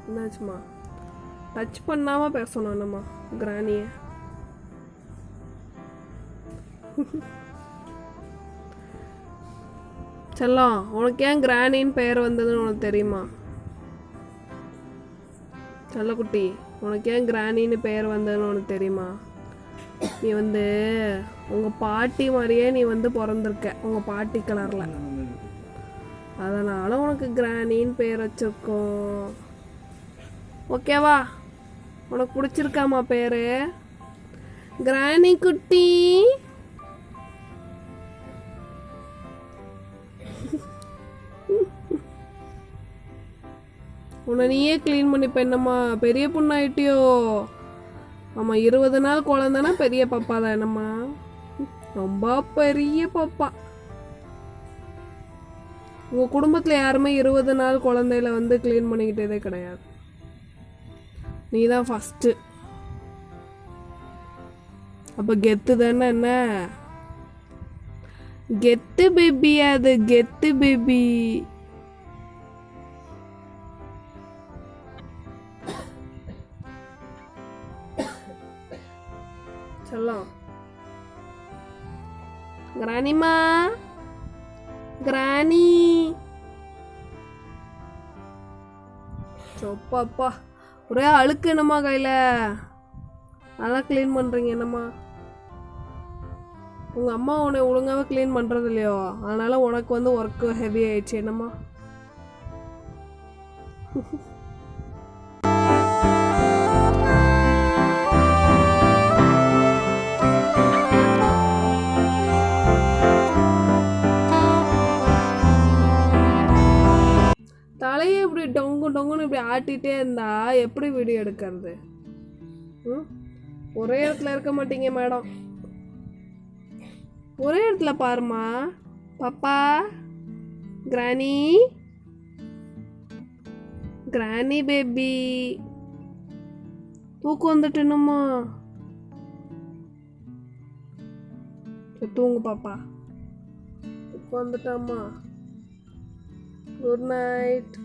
என்னாச்சுமா? டச் பண்ணாமல் பேசணும் என்னம்மா கிராணியை? செல்லம், உனக்கு ஏன் கிராணின்னு பெயர் வந்ததுன்னு உனக்கு தெரியுமா? செல்லக்குட்டி, உனக்கு ஏன் கிராணின்னு பெயர் வந்ததுன்னு உனக்கு தெரியுமா? நீ வந்து உங்கள் பாட்டி மாதிரியே நீ வந்து பிறந்திருக்க, உங்கள் பாட்டி கலரில். அதனால் உனக்கு கிராணின்னு பெயர் வச்சுருக்கோம். ஓகேவா? உனக்கு பிடிச்சிருக்காமா பேர்? கிராணி குட்டி. உன்னை நீயே க்ளீன் பண்ணிப்ப என்னம்மா? பெரிய பொண்ணாயிட்டியோ? ஆமாம், 20 நாள் குழந்தைன்னா பெரிய பாப்பா தான் என்னம்மா? ரொம்ப பெரிய பாப்பா. உங்கள் குடும்பத்தில் யாருமே 20 நாள் குழந்தையில வந்து க்ளீன் பண்ணிக்கிட்டதே கிடையாது. நீ தான் ஃபஸ்ட்டு. அப்போ கெத்து தானே? என்ன கெத்து பேபி? அது கெத்து பேபி. செல்லம், கிராணிமா, கிராணி. சொப்பாப்பா, ஒரே அழுக்கு என்னம்மா கையில்? நல்லா க்ளீன் பண்ணுறீங்க என்னம்மா? உங்கள் அம்மா உன்னை ஒழுங்காகவே க்ளீன் பண்ணுறது இல்லையோ, அதனால் உனக்கு வந்து ஒர்க்கு ஹெவி ஆயிடுச்சு என்னம்மா? தலையை இப்படி டொங்கு டொங்குன்னு இப்படி ஆட்டிகிட்டே இருந்தா எப்படி வீடியோ எடுக்கிறது? ஒரே இடத்துல இருக்க மாட்டீங்க மேடம். ஒரே இடத்துல பாருமா பாப்பா. கிராணி, கிராணி பேபி. தூக்கம் வந்துட்டுனுமா? தூங்கு பாப்பா. தூக்கம் வந்துட்டாமா? Good night.